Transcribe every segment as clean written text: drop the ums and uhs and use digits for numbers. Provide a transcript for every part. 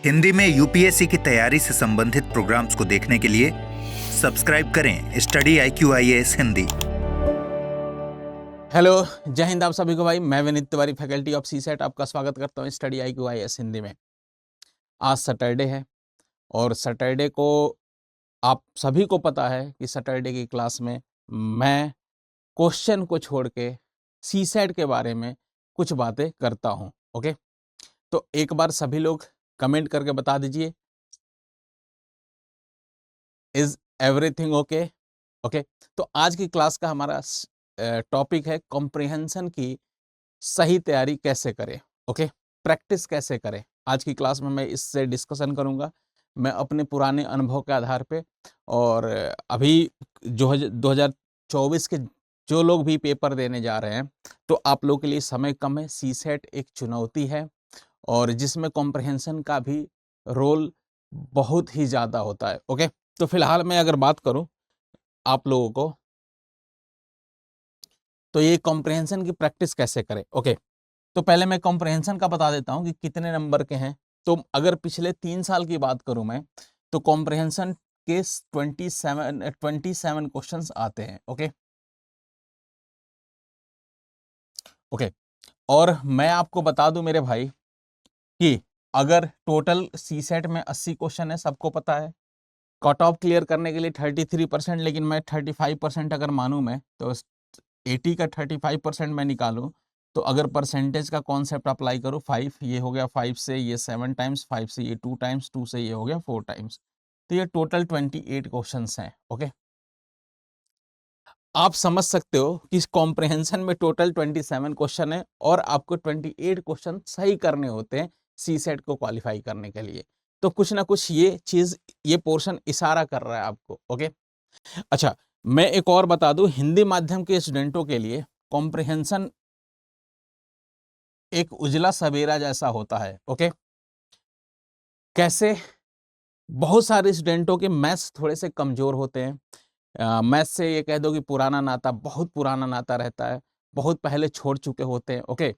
हिंदी में यूपीएससी की तैयारी से संबंधित प्रोग्राम्स को देखने के लिए सब्सक्राइब करें study IQ IAS Hindi. Hello, जय हिंद आप सभी को भाई। मैं Vineet Tiwari, faculty of CSAT, आपका स्वागत करता हूँ स्टडी IQ IAS हिंदी में। आज सैटरडे है और सैटरडे को आप सभी को पता है कि सैटरडे की क्लास में मैं क्वेश्चन को छोड़ के सीसेट के बारे में कुछ बातें करता हूँ। ओके, तो एक बार सभी लोग कमेंट करके बता दीजिए, इज एवरीथिंग ओके? ओके, तो आज की क्लास का हमारा टॉपिक है कॉम्प्रिहेंशन की सही तैयारी कैसे करें। ओके, प्रैक्टिस कैसे करें। आज की क्लास में मैं इससे डिस्कशन करूंगा, मैं अपने पुराने अनुभव के आधार पे। और अभी जो 2024 के जो लोग भी पेपर देने जा रहे हैं, तो आप लोग के लिए समय कम है। सीसेट एक चुनौती है और जिसमें कॉम्प्रिहेंशन का भी रोल बहुत ही ज़्यादा होता है। ओके, तो फिलहाल मैं अगर बात करूं आप लोगों को, तो ये कॉम्प्रिहेंशन की प्रैक्टिस कैसे करें। ओके, तो पहले मैं कॉम्प्रिहेंशन का बता देता हूं कि कितने नंबर के हैं। तो अगर पिछले 3 साल की बात करूं मैं, तो कॉम्प्रिहेंशन के 27 क्वेश्चंस आते हैं। ओके ओके, और मैं आपको बता दूं मेरे भाई कि अगर टोटल सीसेट में 80 क्वेश्चन है, सबको पता है। कट ऑफ क्लियर करने के लिए 33%, लेकिन मैं 35% अगर मानूं मैं, तो 80 का 35% मैं निकालूं, तो अगर परसेंटेज का कॉन्सेप्ट अप्लाई करूं, 5 ये हो गया, 5 से ये 7 टाइम्स, 5 से ये 2 टाइम्स, 2 से ये हो गया 4 टाइम्स, तो ये टोटल 28 क्वेश्चंस हैं। ओके, आप समझ सकते हो कि इस कॉम्प्रिहेंशन में टोटल 27 क्वेश्चन है और आपको 28 क्वेश्चन सही करने होते हैं सीसेट को क्वालिफाई करने के लिए। तो कुछ ना कुछ ये चीज, ये पोर्शन इशारा कर रहा है आपको। ओके, अच्छा, मैं एक और बता दूं, हिंदी माध्यम के स्टूडेंटों के लिए कॉम्प्रिहेंशन एक उजला सवेरा जैसा होता है। ओके, कैसे? बहुत सारे स्टूडेंटों के मैथ्स थोड़े से कमजोर होते हैं। मैथ्स से ये कह दो कि पुराना नाता, बहुत पुराना नाता रहता है, बहुत पहले छोड़ चुके होते हैं। ओके,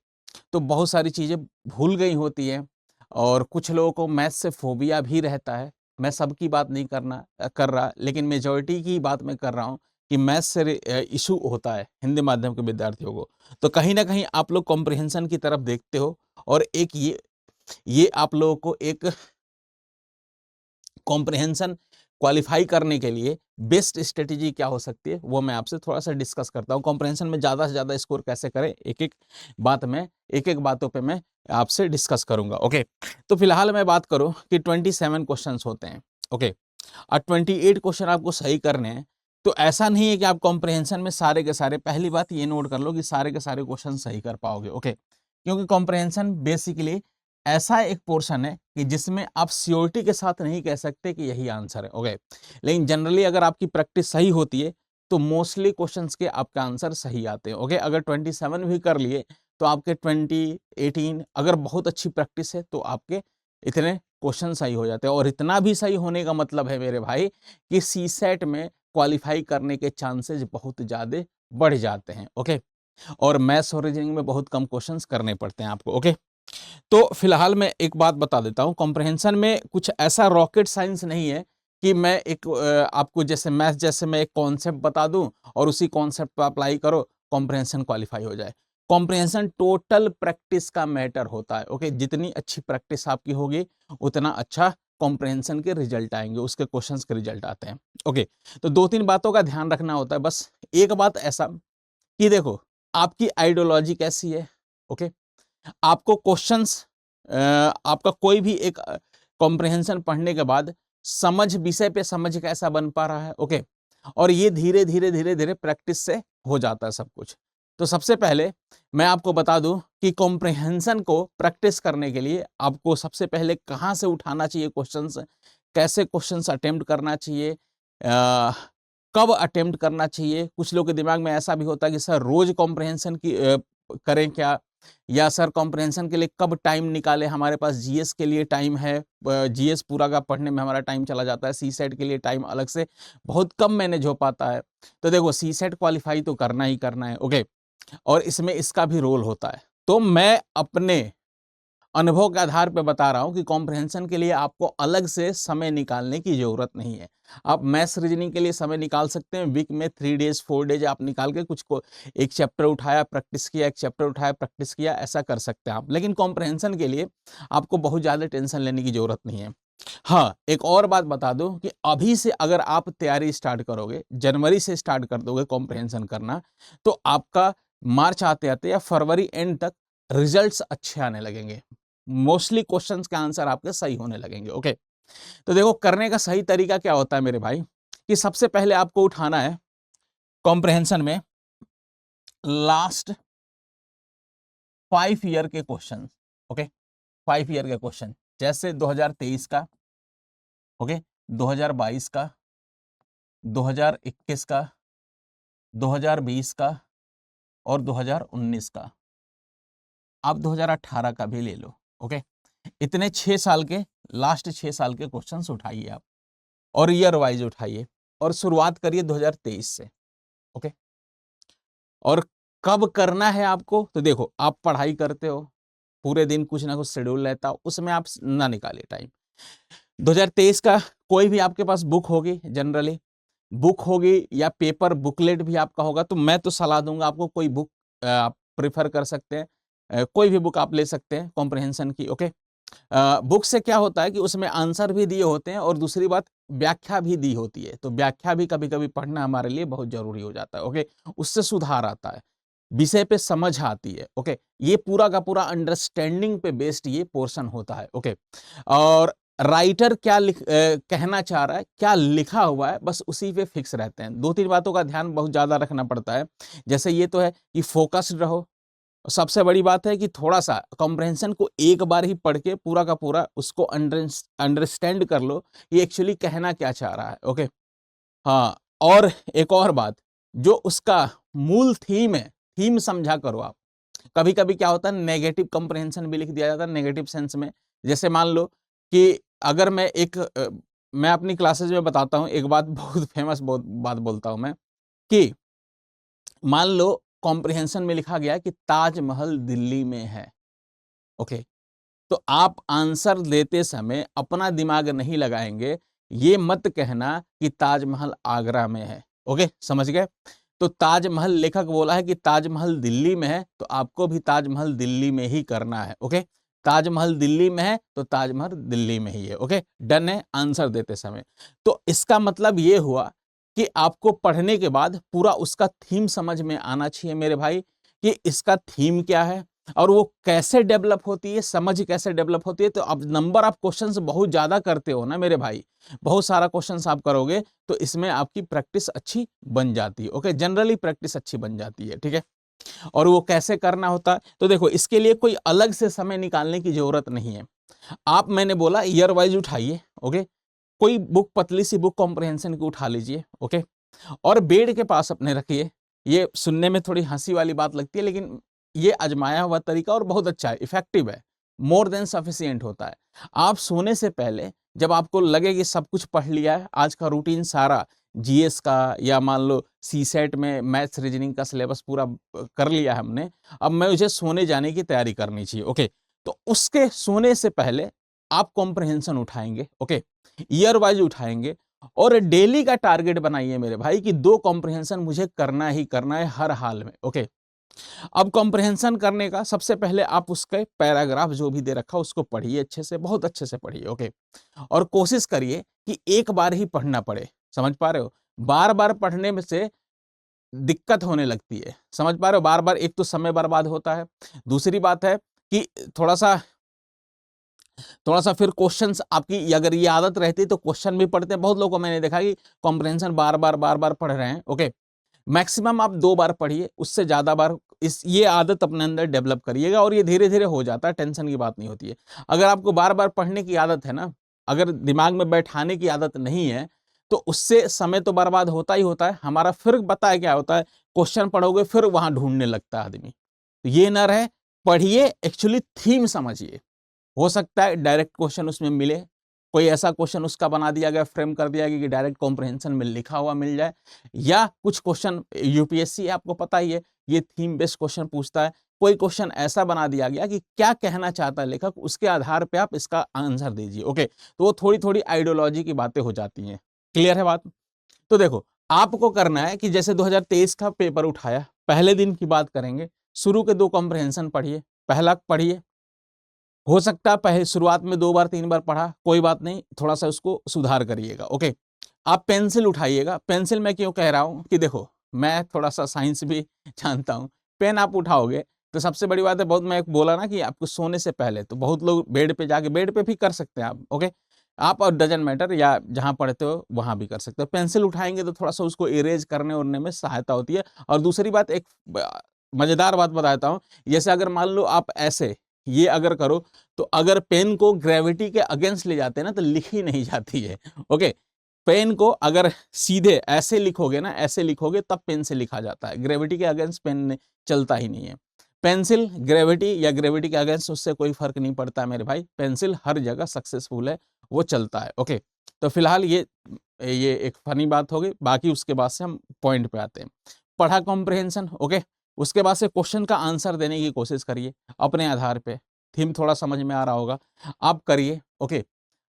तो बहुत सारी चीजें भूल गई होती हैं और कुछ लोगों को मैथ्स से फोबिया भी रहता है। मैं सबकी बात नहीं कर रहा, लेकिन मेजॉरिटी की बात मैं कर रहा हूँ कि मैथ्स से इशू होता है हिंदी माध्यम के विद्यार्थियों को। तो कहीं ना कहीं आप लोग कॉम्प्रिहेंशन की तरफ देखते हो और एक ये आप लोगों को एक कॉम्प्रिहेंशन क्वालिफाई करने के लिए बेस्ट स्ट्रेटेजी क्या हो सकती है, वो मैं आपसे थोड़ा सा डिस्कस करता हूँ। कॉम्प्रिहेंशन में ज़्यादा से ज़्यादा स्कोर कैसे करें, एक एक बातों पे मैं आपसे डिस्कस करूंगा। ओके, तो फिलहाल मैं बात करूं कि 27 क्वेश्चंस होते हैं। ओके, और 28 क्वेश्चन आपको सही करने हैं। तो ऐसा नहीं है कि आप कॉम्प्रिहेंशन में सारे के सारे, पहली बात ये नोट कर लो कि सारे के सारे क्वेश्चन सही कर पाओगे। ओके, क्योंकि कॉम्प्रिहेंशन बेसिकली ऐसा एक पोर्शन है कि जिसमें आप श्योरिटी के साथ नहीं कह सकते कि यही आंसर है। ओके, लेकिन जनरली अगर आपकी प्रैक्टिस सही होती है तो मोस्टली क्वेश्चंस के आपके आंसर सही आते हैं। ओके, अगर 27 भी कर लिए तो आपके 20, 18, अगर बहुत अच्छी प्रैक्टिस है तो आपके इतने क्वेश्चन सही हो जाते हैं। और इतना भी सही होने का मतलब है मेरे भाई कि सीसेट में क्वालिफाई करने के चांसेस बहुत ज़्यादा बढ़ जाते हैं। ओके, और मैथ्स और रीजनिंग में बहुत कम क्वेश्चंस करने पड़ते हैं आपको। ओके, तो फिलहाल मैं एक बात बता देता हूं, कॉम्प्रिहेंशन में कुछ ऐसा रॉकेट साइंस नहीं है कि मैं एक आपको जैसे मैथ जैसे मैं एक कॉन्सेप्ट बता दूं और उसी कॉन्सेप्ट पर अप्लाई करो, कॉम्प्रिहेंशन क्वालिफाई हो जाए। कॉम्प्रिहेंशन टोटल प्रैक्टिस का मैटर होता है। ओके, जितनी अच्छी प्रैक्टिस आपकी होगी उतना अच्छा कॉम्प्रिहेंशन के रिजल्ट आएंगे, उसके क्वेश्चंस के रिजल्ट आते हैं। ओके, तो 2-3 बातों का ध्यान रखना होता है। बस एक बात ऐसा कि देखो, आपकी आइडियोलॉजी कैसी है। ओके, आपको क्वेश्चंस, आपका कोई भी एक कॉम्प्रिहेंशन पढ़ने के बाद समझ, विषय पे समझ कैसा बन पा रहा है। ओके, और ये धीरे धीरे धीरे धीरे प्रैक्टिस से हो जाता है सब कुछ। तो सबसे पहले मैं आपको बता दूं कि कॉम्प्रिहेंशन को प्रैक्टिस करने के लिए आपको सबसे पहले कहाँ से उठाना चाहिए क्वेश्चंस, कैसे क्वेश्चंस अटेम्प्ट करना चाहिए, कब अटेम्प्ट करना चाहिए। कुछ लोग के दिमाग में ऐसा भी होता है कि सर रोज कॉम्प्रिहेंशन की करें क्या, या सर कॉम्प्रिहेंशन के लिए कब टाइम निकाले, हमारे पास जीएस के लिए टाइम है, जीएस पूरा का पढ़ने में हमारा टाइम चला जाता है, सीसेट के लिए टाइम अलग से बहुत कम मैनेज हो पाता है। तो देखो, सीसेट क्वालिफाई तो करना ही करना है। ओके, और इसमें इसका भी रोल होता है। तो मैं अपने अनुभव के आधार पे बता रहा हूं कि कॉम्प्रहेंशन के लिए आपको अलग से समय निकालने की जरूरत नहीं है। आप मैथ्स रीजनिंग के लिए समय निकाल सकते हैं, वीक में 3 डेज 4 डेज आप निकाल के कुछ को एक चैप्टर उठाया प्रैक्टिस किया, एक चैप्टर उठाया प्रैक्टिस किया, ऐसा कर सकते हैं आप। लेकिन कॉम्प्रहेंशन के लिए आपको बहुत ज़्यादा टेंशन लेने की जरूरत नहीं है। हाँ, एक और बात बता दूं कि अभी से अगर आप तैयारी स्टार्ट करोगे, जनवरी से स्टार्ट कर दोगे कॉम्प्रहेंशन करना, तो आपका मार्च आते-आते या फरवरी एंड तक रिजल्ट्स अच्छे आने लगेंगे। मोस्टली क्वेश्चंस के आंसर आपके सही होने लगेंगे। ओके, तो देखो करने का सही तरीका क्या होता है मेरे भाई, कि सबसे पहले आपको उठाना है कॉम्प्रहेंशन में लास्ट 5 ईयर के क्वेश्चन। ओके, 5 ईयर के क्वेश्चन, जैसे 2023 का, ओके, 2022 का, 2021 का, 2020 का और 2019 का। आप 2018 का भी ले लो। ओके, इतने 6 साल के, लास्ट 6 साल के क्वेश्चंस उठाइए आप और ईयर वाइज उठाइए और शुरुआत करिए 2023 से। ओके, और कब करना है आपको, तो देखो आप पढ़ाई करते हो, पूरे दिन कुछ ना कुछ शेड्यूल रहता हो, उसमें आप ना निकालिए टाइम। 2023 का कोई भी आपके पास बुक होगी, जनरली बुक होगी या पेपर बुकलेट भी आपका होगा, तो मैं तो सलाह दूंगा आपको कोई बुक आप प्रेफर कर सकते हैं। कोई भी बुक आप ले सकते हैं कॉम्प्रहेंशन की। ओके, बुक से क्या होता है कि उसमें आंसर भी दिए होते हैं और दूसरी बात व्याख्या भी दी होती है, तो व्याख्या भी कभी कभी पढ़ना हमारे लिए बहुत जरूरी हो जाता है। ओके, उससे सुधार आता है, विषय पे समझ आती है। ओके, ये पूरा का पूरा अंडरस्टैंडिंग पे बेस्ड ये पोर्शन होता है। ओके, और राइटर क्या कहना चाह रहा है, क्या लिखा हुआ है, बस उसी पे फिक्स रहते हैं। 2-3 बातों का ध्यान बहुत ज्यादा रखना पड़ता है। जैसे ये तो है कि फोकस्ड रहो, सबसे बड़ी बात है कि थोड़ा-सा कॉम्प्रहेंशन को एक बार ही पढ़ के पूरा का पूरा उसको अंडरस्टैंड कर लो, ये एक्चुअली कहना क्या चाह रहा है। ओके, हाँ, और एक और बात, जो उसका मूल थीम है, थीम समझा करो आप। कभी-कभी क्या होता है, नेगेटिव कॉम्प्रहेंशन भी लिख दिया जाता है नेगेटिव सेंस में। जैसे मान लो कि अगर मैं अपनी क्लासेज में बताता हूँ एक बात, बहुत फेमस बहुत बात बोलता हूँ मैं, कि मान लो कॉम्प्रिहेंशन में लिखा गया है कि ताजमहल दिल्ली में है। ओके, तो आप आंसर देते समय अपना दिमाग नहीं लगाएंगे, ये मत कहना कि ताजमहल आगरा में है। ओके, समझ गए? तो ताजमहल लेखक बोला है कि ताजमहल दिल्ली में है, तो आपको भी ताजमहल दिल्ली में ही करना है। ओके, ताजमहल दिल्ली में है तो ताजमहल दिल्ली में ही है। ओके, डन है आंसर देते समय। तो इसका मतलब ये हुआ कि आपको पढ़ने के बाद पूरा उसका थीम समझ में आना चाहिए मेरे भाई, कि इसका थीम क्या है और वो कैसे डेवलप होती है, समझ कैसे डेवलप होती है। तो अब नंबर ऑफ क्वेश्चंस बहुत ज्यादा करते हो ना मेरे भाई, बहुत सारा क्वेश्चंस आप करोगे तो इसमें आपकी प्रैक्टिस अच्छी बन जाती है। ओके, जनरली प्रैक्टिस अच्छी बन जाती है। ठीक है, और वो कैसे करना होता है, तो देखो इसके लिए कोई अलग से समय निकालने की जरूरत नहीं है। आप, मैंने बोला ईयर वाइज उठाइए। ओके, कोई बुक, पतली सी बुक कॉम्प्रहेंशन की उठा लीजिए। ओके, और बेड के पास अपने रखिए। ये सुनने में थोड़ी हंसी वाली बात लगती है, लेकिन ये आजमाया हुआ तरीका और बहुत अच्छा है, इफेक्टिव है, मोर देन सफिशिएंट होता है। आप सोने से पहले जब आपको लगे कि सब कुछ पढ़ लिया है, आज का रूटीन सारा जीएस का या मान लो सीसेट में मैथ्स रीजनिंग का सिलेबस पूरा कर लिया है हमने, अब मैं मुझे सोने जाने की तैयारी करनी चाहिए। ओके, तो उसके सोने से पहले आप कॉम्प्रहेंशन उठाएंगे। ओके, ईयर वाइज उठाएंगे और डेली का टारगेट बनाइए मेरे भाई कि 2 कॉम्प्रहेंशन मुझे करना ही करना है हर हाल में। ओके, अब कॉम्प्रहेंशन करने का सबसे पहले आप उसके पैराग्राफ जो भी दे रखा उसको पढ़िए अच्छे से, बहुत अच्छे से पढ़िए। ओके, और कोशिश करिए कि एक बार ही पढ़ना पड़े। समझ पा रहे हो? बार बार पढ़ने में से दिक्कत होने लगती है। समझ पा रहे हो? बार बार एक तो समय बर्बाद होता है, दूसरी बात है कि थोड़ा सा फिर क्वेश्चंस आपकी, अगर ये आदत रहती तो क्वेश्चन भी पढ़ते हैं। बहुत लोगों को मैंने देखा कि कॉम्प्रहेंशन बार बार पढ़ रहे हैं। ओके, मैक्सिमम आप 2 बार पढ़िए, उससे ज्यादा बार ये आदत अपने अंदर डेवलप करिएगा और ये धीरे धीरे हो जाता है, टेंशन की बात नहीं होती है। अगर आपको बार बार पढ़ने की आदत है ना, अगर दिमाग में बैठाने की आदत नहीं है, तो उससे समय तो बर्बाद होता ही होता है हमारा। फिर पता है क्या होता है, क्वेश्चन पढ़ोगे फिर वहां ढूंढने लगता है आदमी। तो ये ना रहे, पढ़िए, एक्चुअली थीम समझिए। हो सकता है डायरेक्ट क्वेश्चन उसमें मिले, कोई ऐसा क्वेश्चन उसका बना दिया गया, फ्रेम कर दिया गया कि डायरेक्ट कॉम्प्रहेंशन में लिखा हुआ मिल जाए, या कुछ क्वेश्चन यूपीएससी आपको पता ही है ये थीम बेस्ड क्वेश्चन पूछता है, कोई क्वेश्चन ऐसा बना दिया गया कि क्या कहना चाहता है लेखक, उसके आधार पे आप इसका आंसर दीजिए। ओके, तो वो थोड़ी थोड़ी आइडियोलॉजी की बातें हो जाती हैं। क्लियर है बात? तो देखो, आपको करना है कि जैसे 2023 का पेपर उठाया, पहले दिन की बात करेंगे, शुरू के 2 कॉम्प्रिहेंशन पढ़िए। पहला पढ़िए, हो सकता है पहले शुरुआत में 2 बार 3 बार पढ़ा, कोई बात नहीं, थोड़ा सा उसको सुधार करिएगा। ओके, आप पेंसिल उठाइएगा। पेंसिल मैं क्यों कह रहा हूं कि देखो, मैं थोड़ा सा साइंस भी जानता हूं। पेन आप उठाओगे तो सबसे बड़ी बात है, बहुत मैं बोला ना कि आपको सोने से पहले, तो बहुत लोग बेड पे जाके, बेड पे भी कर सकते हैं आप। ओके, आप और डजंट मैटर, या जहां पढ़ते हो वहां भी कर सकते हो। पेंसिल उठाएंगे तो थोड़ा सा उसको इरेज करने उड़ने में सहायता होती है। और दूसरी बात, एक मजेदार बात बताता हूं, जैसे अगर मान लो आप ऐसे ये अगर करो, तो अगर पेन को ग्रेविटी के अगेंस्ट ले जाते हैं ना, तो लिखी नहीं जाती है। ओके, पेन को अगर सीधे ऐसे लिखोगे ना, ऐसे लिखोगे, तब पेन से लिखा जाता है। ग्रेविटी के अगेंस्ट पेन चलता ही नहीं है। पेंसिल ग्रेविटी या ग्रेविटी के अगेंस्ट, उससे कोई फर्क नहीं पड़ता है मेरे भाई। पेंसिल हर जगह सक्सेसफुल है, वो चलता है। ओके, तो फिलहाल ये एक फनी बात हो गई। बाकी उसके बाद से हम पॉइंट पे आते हैं। पढ़ा कॉम्प्रिहेंशन। ओके, उसके बाद से क्वेश्चन का आंसर देने की कोशिश करिए अपने आधार पे। थीम थोड़ा समझ में आ रहा होगा, आप करिए। ओके,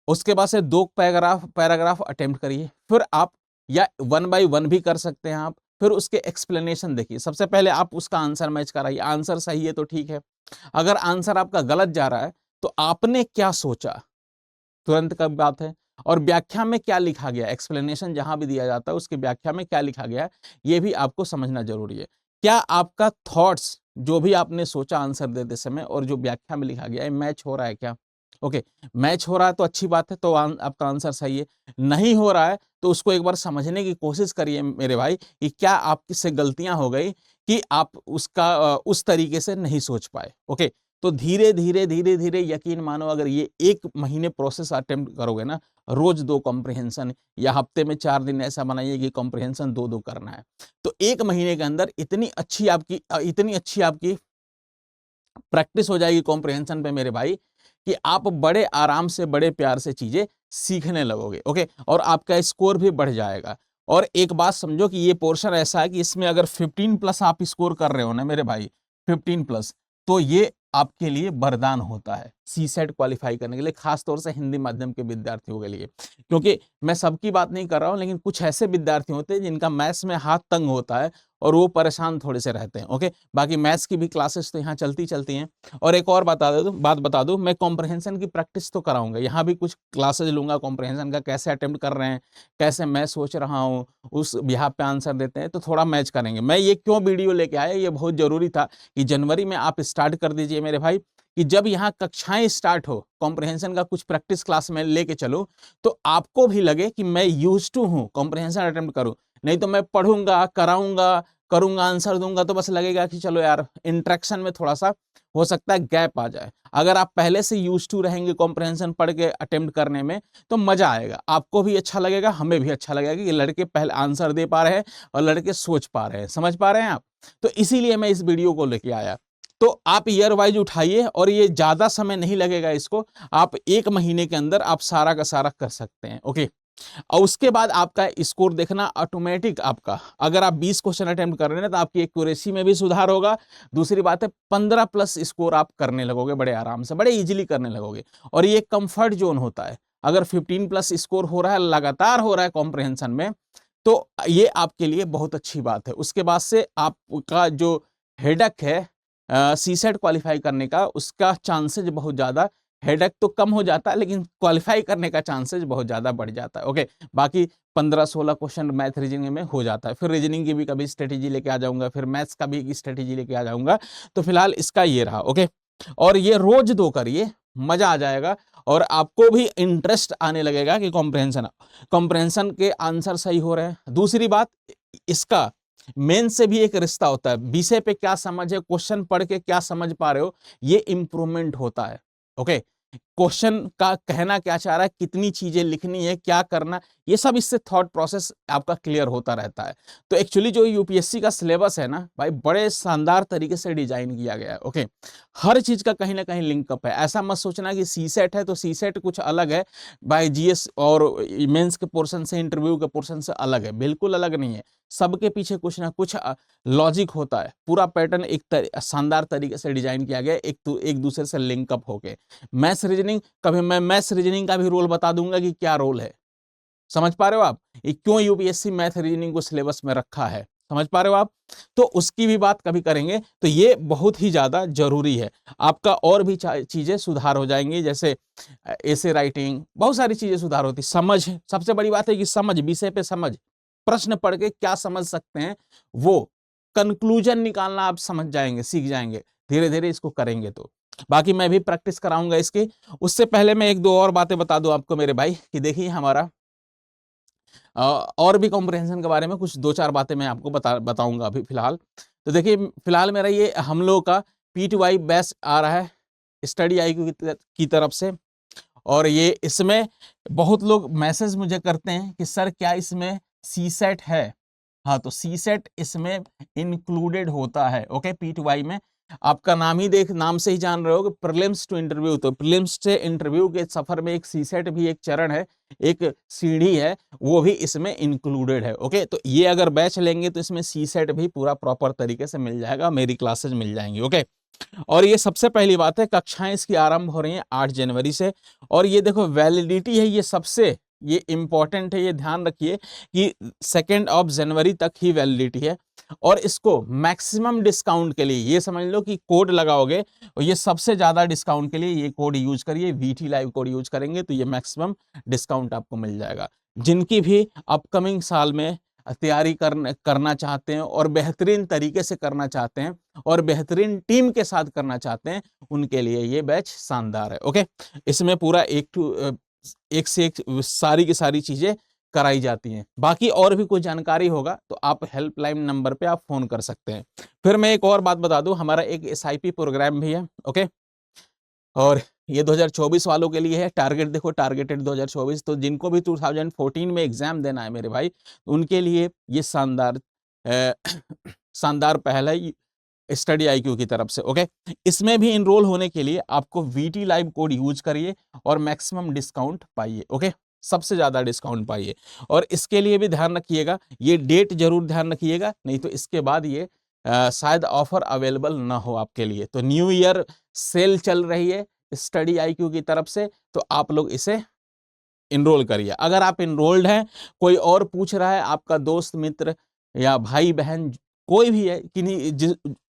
उसके बाद से 2 पैराग्राफ अटेम्प्ट करिए। फिर आप या 1 बाय 1 भी कर सकते हैं आप। फिर उसके एक्सप्लेनेशन देखिए। सबसे पहले आप उसका आंसर मैच कराइए। आंसर सही है तो ठीक है, अगर आंसर आपका गलत जा रहा है तो आपने क्या सोचा, तुरंत का बात है। और व्याख्या में क्या लिखा गया, एक्सप्लेनेशन जहां भी दिया जाता है उसकी व्याख्या में क्या लिखा गया है, ये भी आपको समझना जरूरी है। क्या आपका थॉट्स, जो भी आपने सोचा आंसर देते समय, और जो व्याख्या में लिखा गया है, मैच हो रहा है क्या? ओके, मैच हो रहा है तो अच्छी बात है, तो आपका आंसर सही है। नहीं हो रहा है तो उसको एक बार समझने की कोशिश करिए मेरे भाई, कि क्या आपसे गलतियां हो गई कि आप उसका उस तरीके से नहीं सोच पाए। ओके, तो धीरे धीरे धीरे धीरे, यकीन मानो, अगर ये 1 महीने प्रोसेस अटेम्प्ट करोगे ना, रोज 2 कॉम्प्रिहेंशन, या हफ्ते में 4 दिन ऐसा बनाइए कि कॉम्प्रिहेंशन 2-2 करना है, तो 1 महीने के अंदर इतनी अच्छी आपकी प्रैक्टिस हो जाएगी कॉम्प्रिहेंशन पे मेरे भाई, कि आप बड़े आराम से, बड़े प्यार से चीजें सीखने लगोगे। ओके, और आपका स्कोर भी बढ़ जाएगा। और एक बात समझो कि ये पोर्शन ऐसा है कि इसमें अगर 15+ आप स्कोर कर रहे हो ना मेरे भाई, 15+, तो ये आपके लिए वरदान होता है सीसेट क्वालिफाई करने के लिए, खास तौर से हिंदी माध्यम के विद्यार्थियों के लिए। क्योंकि मैं सबकी बात नहीं कर रहा हूं, लेकिन कुछ ऐसे विद्यार्थी होते हैं जिनका मैथ्स में हाथ तंग होता है और वो परेशान थोड़े से रहते हैं। ओके, बाकी मैथ्स की भी क्लासेस तो यहाँ चलती हैं। और एक और बात बता दूं, मैं कॉम्प्रिहेंशन की प्रैक्टिस तो कराऊंगा, यहाँ भी कुछ क्लासेस लूंगा कॉम्प्रिहेंशन का, कैसे अटेम्प्ट कर रहे हैं, कैसे मैं सोच रहा हूँ, उस बिहाफ पे आंसर देते हैं, तो थोड़ा मैच करेंगे। मैं ये क्यों वीडियो लेके आया, ये बहुत जरूरी था कि जनवरी में आप स्टार्ट कर दीजिए मेरे भाई, कि जब यहाँ कक्षाएं स्टार्ट हो, कॉम्प्रिहेंशन का कुछ प्रैक्टिस क्लास में लेके चलो, तो आपको भी लगे कि मैं यूज्ड टू हूँ कॉम्प्रिहेंशन अटेम्प्ट करूँ। नहीं तो मैं पढ़ूंगा, कराऊंगा, करूंगा, आंसर दूंगा, तो बस लगेगा कि चलो यार, इंटरेक्शन में थोड़ा सा हो सकता है गैप आ जाए। अगर आप पहले से यूज्ड टू रहेंगे कॉम्प्रिहेंशन पढ़ के अटेम्प्ट करने में, तो मजा आएगा, आपको भी अच्छा लगेगा, हमें भी अच्छा लगेगा कि लड़के पहले आंसर दे पा रहे हैं और लड़के सोच पा रहे हैं, समझ पा रहे हैं आप। तो इसीलिए मैं इस वीडियो को लेके आया। तो आप ईयर वाइज उठाइए, और ये ज्यादा समय नहीं लगेगा इसको, आप 1 महीने के अंदर आप सारा का सारा कर सकते हैं। ओके, और उसके बाद आपका स्कोर देखना ऑटोमेटिक, आपका अगर आप 20 क्वेश्चन अटेम्प्ट कर रहे हैं तो आपकी एक्यूरेसी में भी सुधार होगा। दूसरी बात है, 15+ स्कोर आप करने लगोगे बड़े आराम से, बड़े इजीली करने लगोगे। और ये कंफर्ट जोन होता है। अगर 15+ स्कोर हो रहा है, लगातार हो रहा है कॉम्प्रिहेंशन में, तो ये आपके लिए बहुत अच्छी बात है। उसके बाद से आपका जो हेडक है सीसेट क्वालिफाई करने का, उसका चांसेज बहुत ज्यादा, हेडेक तो कम हो जाता है लेकिन क्वालिफाई करने का चांसेस बहुत ज्यादा बढ़ जाता है। ओके, बाकी 15-16 क्वेश्चन मैथ रीजनिंग में हो जाता है। फिर रीजनिंग की भी कभी स्ट्रेटेजी लेके आ जाऊंगा, फिर मैथ्स का भी स्ट्रेटेजी लेके आ जाऊंगा। तो फिलहाल इसका ये रहा। ओके, और ये रोज 2 करिए, मजा आ जाएगा, और आपको भी इंटरेस्ट आने लगेगा कि कॉम्प्रिहेंशन के आंसर सही हो रहे हैं। दूसरी बात, इसका मेन से भी एक रिश्ता होता है, विषय पे क्या समझ है, क्वेश्चन पढ़ के क्या समझ पा रहे हो, ये इंप्रूवमेंट होता है। ओके, क्वेश्चन का कहना क्या चाह रहा है, कितनी चीजें लिखनी है, क्या करना, ये सब इससे थॉट प्रोसेस आपका क्लियर होता रहता है। तो एक्चुअली जो यूपीएससी का सिलेबस है ना भाई, बड़े शानदार तरीके से डिजाइन किया गया है। ओके, हर चीज का कहीं ना कहीं लिंकअप है। ऐसा मत सोचना कि सी सेट है तो सी सेट कुछ अलग है भाई, जीएस और मेंस के पोर्शन से, इंटरव्यू के पोर्शन से अलग है, बिल्कुल अलग नहीं है। सबके पीछे कुछ ना कुछ लॉजिक होता है। पूरा पैटर्न एक शानदार तरीके से डिजाइन किया गया है, एक दूसरे से लिंकअप होके। मैथ्स रीजनिंग, कभी मैं मैथ्स रीजनिंग का भी रोल बता दूंगा कि क्या रोल है। समझ पा रहे हो आप, ये क्यों यूपीएससी मैथ रीजनिंग को सिलेबस में रखा है, समझ पा रहे हो आप। तो उसकी भी बात कभी करेंगे। तो ये बहुत ही ज्यादा जरूरी है। आपका और भी चीजें सुधार हो जाएंगी, जैसे ऐसे राइटिंग, बहुत सारी चीजें सुधार होती। समझ, सबसे बड़ी बात है कि समझ, विषय पे समझ, प्रश्न पढ़ के क्या समझ सकते हैं वो कंक्लूजन निकालना आप समझ जाएंगे, सीख जाएंगे धीरे धीरे इसको करेंगे तो। बाकी मैं भी प्रैक्टिस कराऊंगा इसकी। उससे पहले मैं एक दो और बातें बता दूं आपको मेरे भाई, कि देखिए हमारा और भी कॉम्प्रिहेंशन के बारे में कुछ दो चार बातें मैं आपको बताऊंगा अभी फिलहाल। तो देखिए फिलहाल मेरा ये हम लोग का P2I बैच आ रहा है स्टडी IQ की तरफ से, और ये इसमें बहुत लोग मैसेज मुझे करते हैं कि सर क्या इसमें सी सेट है। हाँ, तो सी सेट इसमें इंक्लूडेड होता है। ओके, P2I में आपका नाम से ही जान रहे हो कि प्रीलिम्स टू इंटरव्यू, तो प्रीलिम्स से इंटरव्यू के सफर में एक सी सेट भी एक चरण है, एक सीढ़ी है, वो भी इसमें इंक्लूडेड है। ओके, तो ये अगर बैच लेंगे तो इसमें सी सेट भी पूरा प्रॉपर तरीके से मिल जाएगा, मेरी क्लासेज मिल जाएंगी। ओके, और ये सबसे पहली बात है, कक्षाएं इसकी आरंभ हो रही हैं 8 जनवरी से। और ये देखो वैलिडिटी है, ये सबसे ये इंपॉर्टेंट है, ये ध्यान रखिए कि 2 जनवरी तक ही वैलिडिटी है। और इसको मैक्सिमम डिस्काउंट के लिए ये समझ लो कि कोड लगाओगे, और ये सबसे ज्यादा डिस्काउंट के लिए ये कोड यूज करिए, VT लाइव कोड यूज करेंगे तो ये मैक्सिमम डिस्काउंट आपको मिल जाएगा। जिनकी भी अपकमिंग साल में तैयारी करना चाहते हैं और बेहतरीन तरीके से करना चाहते हैं और बेहतरीन टीम के साथ करना चाहते हैं, उनके लिए ये बैच शानदार है। ओके, इसमें पूरा एक से एक सारी की सारी चीजें कराई जाती हैं। बाकी और भी कोई जानकारी होगा तो आप हेल्पलाइन नंबर पे आप फोन कर सकते हैं। फिर मैं एक और बात बता दूं, हमारा एक SIP प्रोग्राम भी है। ओके, और ये 2024 वालों के लिए है। टारगेट देखो, टारगेटेड 2024, तो जिनको भी 2014 में एग्जाम देना है मेरे भाई, उनके लिए ये शानदार शानदार पहल है स्टडी IQ की तरफ से। ओके, इसमें भी इनरोल होने के लिए आपको VT लाइव कोड यूज करिए और मैक्सिमम डिस्काउंट पाइए। ओके, सबसे ज्यादा डिस्काउंट पाइए। और इसके लिए भी ध्यान रखिएगा, ये डेट जरूर ध्यान रखिएगा, नहीं तो इसके बाद ये शायद ऑफर अवेलेबल ना हो आपके लिए। तो न्यू ईयर सेल चल रही है स्टडी IQ की तरफ से, तो आप लोग इसे इनरोल करिए। अगर आप इनरोल्ड हैं, कोई और पूछ रहा है, आपका दोस्त मित्र या भाई बहन कोई भी है कि नहीं,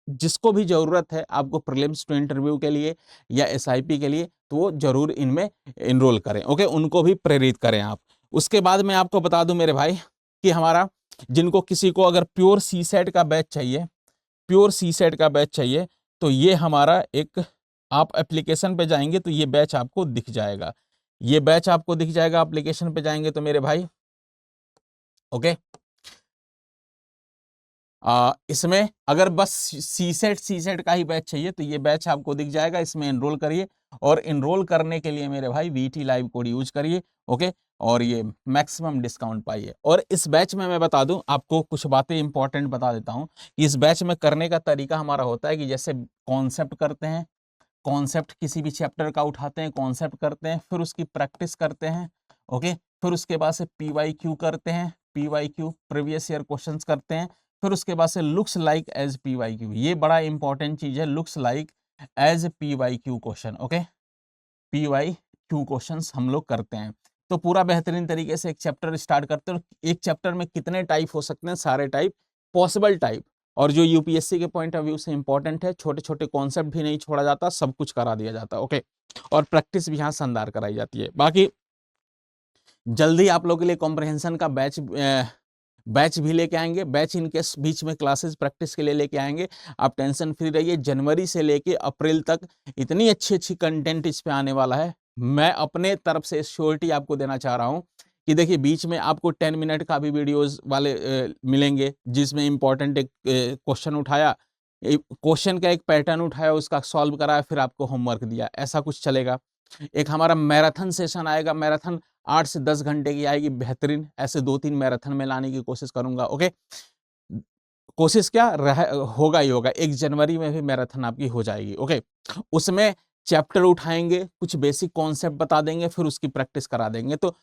जिसको भी जरूरत है आपको प्रीलिम्स टू इंटरव्यू के लिए या SIP के लिए, तो वो जरूर इनमें इनरोल करें। ओके, उनको भी प्रेरित करें आप। उसके बाद मैं आपको बता दूं मेरे भाई कि हमारा जिनको किसी को अगर प्योर सी सेट का बैच चाहिए, प्योर सी सेट का बैच चाहिए, तो ये हमारा एक, आप एप्लीकेशन पे जाएंगे तो ये बैच आपको दिख जाएगा, ये बैच आपको दिख जाएगा एप्लीकेशन पे जाएंगे तो मेरे भाई। ओके, इसमें अगर बस सी सेट का ही बैच चाहिए तो ये बैच आपको दिख जाएगा, इसमें एनरोल करिए। और एनरोल करने के लिए मेरे भाई VT लाइव कोड यूज करिए। ओके, और ये मैक्सिमम डिस्काउंट पाइए। और इस बैच में मैं बता दूं आपको कुछ बातें इंपॉर्टेंट बता देता हूं कि इस बैच में करने का तरीका हमारा होता है कि जैसे कॉन्सेप्ट करते हैं, कॉन्सेप्ट किसी भी चैप्टर का उठाते हैं, कॉन्सेप्ट करते हैं, फिर उसकी प्रैक्टिस करते हैं। ओके, फिर उसके बाद से PYQ करते हैं, PYQ प्रीवियस ईयर क्वेश्चंस करते हैं, फिर उसके बाद से लुक्स लाइक एज PYQ, ये बड़ा इंपॉर्टेंट चीज है, looks like as PYQ question. Okay, PYQ questions हम लोग करते हैं। तो पूरा बेहतरीन तरीके से एक चैप्टर स्टार्ट करते हैं। एक चैप्टर में कितने टाइप हो सकते हैं, सारे टाइप, पॉसिबल टाइप, और जो यूपीएससी के पॉइंट ऑफ व्यू से इंपॉर्टेंट है, छोटे छोटे कॉन्सेप्ट भी नहीं छोड़ा जाता, सब कुछ करा दिया जाता है। ओके, और प्रैक्टिस भी यहाँ शानदार कराई जाती है। बाकी जल्दी आप लोगों के लिए कॉम्प्रहेंशन का बैच भी लेके आएंगे, बैच इनके बीच में क्लासेस प्रैक्टिस के लिए लेके आएंगे। आप टेंशन फ्री रहिए, जनवरी से लेके अप्रैल तक इतनी अच्छी अच्छी कंटेंट इस पे आने वाला है। मैं अपने तरफ से श्योरिटी आपको देना चाह रहा हूँ कि देखिए बीच में आपको 10 मिनट का भी वीडियोस वाले मिलेंगे, जिसमें इंपॉर्टेंट एक क्वेश्चन उठाया, क्वेश्चन का एक पैटर्न उठाया, उसका सॉल्व कराया, फिर आपको होमवर्क दिया, ऐसा कुछ चलेगा। एक हमारा मैराथन सेशन आएगा, मैराथन 8 से 10 घंटे की आएगी बेहतरीन, ऐसे 2-3 मैराथन में लाने की कोशिश करूंगा। ओके, कोशिश क्या होगा ही होगा, 1 जनवरी में भी मैराथन आपकी हो जाएगी। ओके, उसमें चैप्टर उठाएंगे, कुछ बेसिक कॉन्सेप्ट बता देंगे, फिर उसकी प्रैक्टिस करा देंगे, तो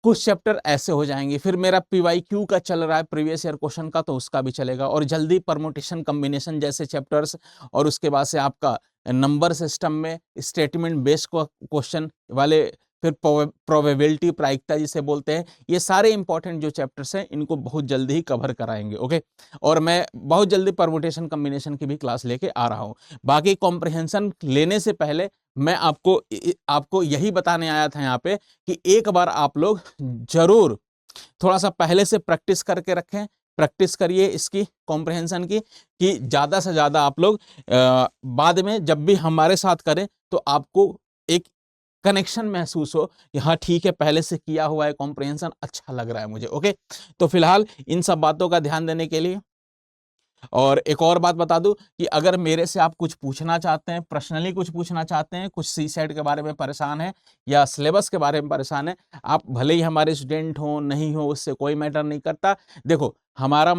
कुछ चैप्टर ऐसे हो जाएंगे। फिर मेरा PYQ का चल रहा है, प्रीवियस ईयर क्वेश्चन का, तो उसका भी चलेगा। और जल्दी परमुटेशन कॉम्बिनेशन जैसे चैप्टर्स, और उसके बाद से आपका नंबर सिस्टम में स्टेटमेंट बेस्ड क्वेश्चन वाले, फिर प्रोबेबिलिटी, प्रायिकता जिसे बोलते हैं, ये सारे इंपॉर्टेंट जो चैप्टर्स हैं इनको बहुत जल्दी ही कवर कराएंगे। ओके, और मैं बहुत जल्दी परमुटेशन कॉम्बिनेशन की भी क्लास लेके आ रहा हूँ। बाकी कॉम्प्रिहेंशन लेने से पहले मैं आपको यही बताने आया था यहाँ पे कि एक बार आप लोग जरूर थोड़ा सा पहले से प्रैक्टिस करके रखें, प्रैक्टिस करिए इसकी कॉम्प्रिहेंशन की, कि ज़्यादा से ज़्यादा आप लोग बाद में जब भी हमारे साथ करें तो आपको एक कनेक्शन महसूस हो कि हाँ ठीक है, पहले से किया हुआ है कॉम्प्रिहेंशन, अच्छा लग रहा है मुझे। ओके, तो फिलहाल इन सब बातों का ध्यान देने के लिए, और एक और बात बता दूं कि अगर मेरे से आप कुछ पूछना चाहते हैं, पर्सनली कुछ पूछना चाहते हैं, कुछ CSET के बारे में परेशान है या सिलेबस के बारे में परेशान है, आप भले ही हमारे स्टूडेंट हो नहीं हो, उससे कोई मैटर नहीं करता। देखो, मेरा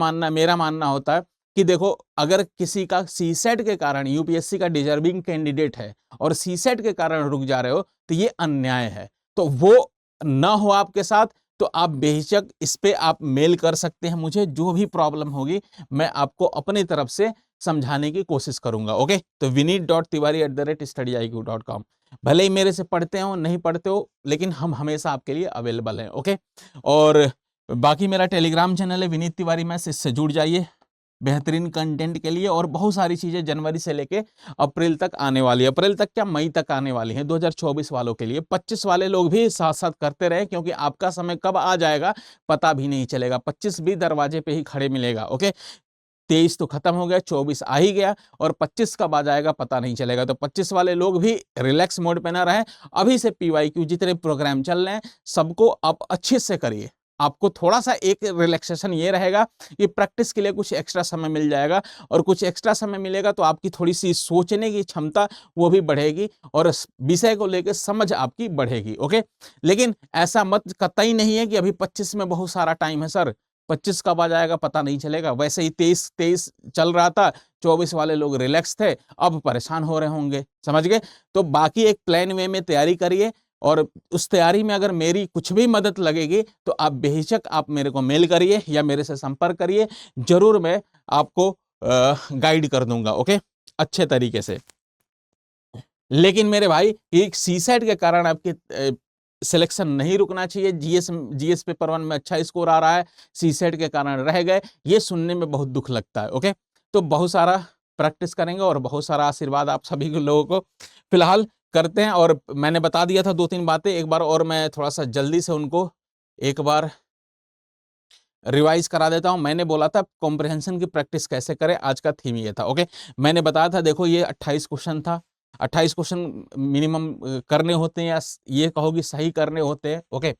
मानना होता है कि देखो, अगर किसी का CSET के कारण, UPSC का डिजर्विंग कैंडिडेट है और CSET के कारण रुक जा रहे हो, तो ये अन्याय है। तो वो ना हो आपके साथ, तो आप बेहिचक इस पे आप मेल कर सकते हैं मुझे, जो भी प्रॉब्लम होगी मैं आपको अपनी तरफ से समझाने की कोशिश करूंगा। ओके, तो vineet.tiwari@studyiq.com, भले ही मेरे से पढ़ते हो नहीं पढ़ते हो, लेकिन हम हमेशा आपके लिए अवेलेबल हैं। ओके, और बाकी मेरा टेलीग्राम चैनल है विनीत तिवारी मैथ्स, इससे जुड़ जाइए बेहतरीन कंटेंट के लिए। और बहुत सारी चीजें जनवरी से लेके अप्रैल तक आने वाली है, अप्रैल तक क्या, मई तक आने वाली हैं 2024 वालों के लिए। 25 वाले लोग भी साथ साथ करते रहे, क्योंकि आपका समय कब आ जाएगा पता भी नहीं चलेगा। 25 भी दरवाजे पे ही खड़े मिलेगा। ओके, 23 तो खत्म हो गया, 24 आ ही गया, और 25 कब आ जाएगा पता नहीं चलेगा। तो 25 वाले लोग भी रिलैक्स मोड पे ना रहे, अभी से PYQ जितने प्रोग्राम चल रहे हैं सबको आप अच्छे से करिए। आपको थोड़ा सा एक रिलैक्सेशन ये रहेगा कि प्रैक्टिस के लिए कुछ एक्स्ट्रा समय मिल जाएगा, और कुछ एक्स्ट्रा समय मिलेगा तो आपकी थोड़ी सी सोचने की क्षमता वो भी बढ़ेगी, और विषय को लेकर समझ आपकी बढ़ेगी। ओके, लेकिन ऐसा मत, कतई नहीं है कि अभी 25 में बहुत सारा टाइम है सर, 25 कब आ जाएगा पता नहीं चलेगा। वैसे ही 23 चल रहा था, 24 वाले लोग रिलैक्स थे, अब परेशान हो रहे होंगे, समझ गए। तो बाकी एक प्लान वे में तैयारी करिए, और उस तैयारी में अगर मेरी कुछ भी मदद लगेगी तो आप बेहिचक आप मेरे को मेल करिए या मेरे से संपर्क करिए, जरूर मैं आपको गाइड कर दूंगा। ओके, अच्छे तरीके से। लेकिन मेरे भाई, एक CSET के कारण आपके सिलेक्शन नहीं रुकना चाहिए। GS पेपर 1 में अच्छा स्कोर आ रहा है, CSET के कारण रह गए, ये सुनने में बहुत दुख लगता है। ओके, तो बहुत सारा प्रैक्टिस करेंगे और बहुत सारा आशीर्वाद आप सभी लोगों को फिलहाल करते हैं। और मैंने बता दिया था 2-3 बातें, एक बार और मैं थोड़ा सा जल्दी से उनको एक बार रिवाइज करा देता हूं। मैंने बोला था कॉम्प्रिहेंशन की प्रैक्टिस कैसे करें, आज का थीम ये था। ओके, मैंने बताया था, देखो ये 28 क्वेश्चन था, 28 क्वेश्चन मिनिमम करने होते हैं, या ये कहो कि सही करने होते हैं। ओके,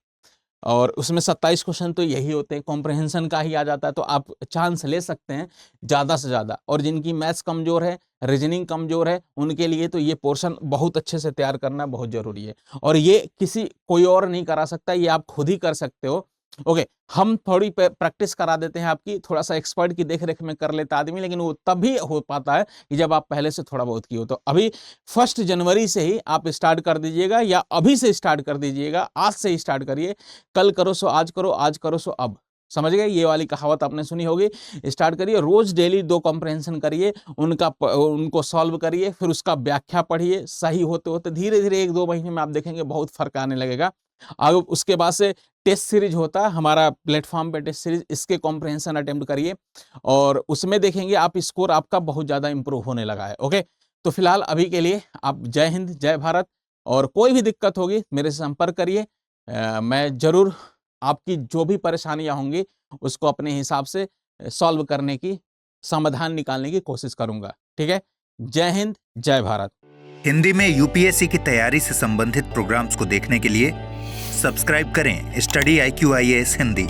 और उसमें 27 क्वेश्चन तो यही होते हैं, कॉम्प्रिहेंशन का ही आ जाता है। तो आप चांस ले सकते हैं ज़्यादा से ज़्यादा, और जिनकी मैथ्स कमज़ोर है, रीजनिंग कमज़ोर है, उनके लिए तो ये पोर्शन बहुत अच्छे से तैयार करना बहुत ज़रूरी है। और ये कोई और नहीं करा सकता, ये आप खुद ही कर सकते हो। ओके, हम थोड़ी प्रैक्टिस करा देते हैं आपकी, थोड़ा सा एक्सपर्ट की देख रेख में कर लेता आदमी, लेकिन वो तभी हो पाता है कि जब आप पहले से थोड़ा बहुत की हो। तो अभी 1 जनवरी से ही आप स्टार्ट कर दीजिएगा, या अभी से स्टार्ट कर दीजिएगा, आज से ही स्टार्ट करिए। कल करो सो आज करो, आज करो सो अब, समझ गए, ये वाली कहावत आपने सुनी होगी। स्टार्ट करिए, रोज डेली 2 कॉम्प्रिहेंशन करिए, उनको सॉल्व करिए, फिर उसका व्याख्या पढ़िए। सही होते होते धीरे धीरे 1-2 महीने में आप देखेंगे बहुत फर्क आने लगेगा। अब उसके बाद से टेस्ट सीरीज होता है हमारा प्लेटफॉर्म पे, टेस्ट सीरीज, इसके कॉम्प्रिहेंशन अटेम्प्ट करिए, और उसमें देखेंगे आप स्कोर आपका बहुत ज़्यादा इंप्रूव होने लगा है। ओके, तो फिलहाल अभी के लिए आप जय हिंद, जय भारत, और कोई भी दिक्कत होगी मेरे से संपर्क करिए। मैं जरूर आपकी जो भी परेशानियां होंगी उसको अपने हिसाब से सॉल्व करने की, समाधान निकालने की कोशिश करूंगा। ठीक है, जय हिंद, जय भारत। हिंदी में UPSC की तैयारी से संबंधित प्रोग्राम्स को देखने के लिए सब्सक्राइब करें स्टडी IQ IAS हिंदी।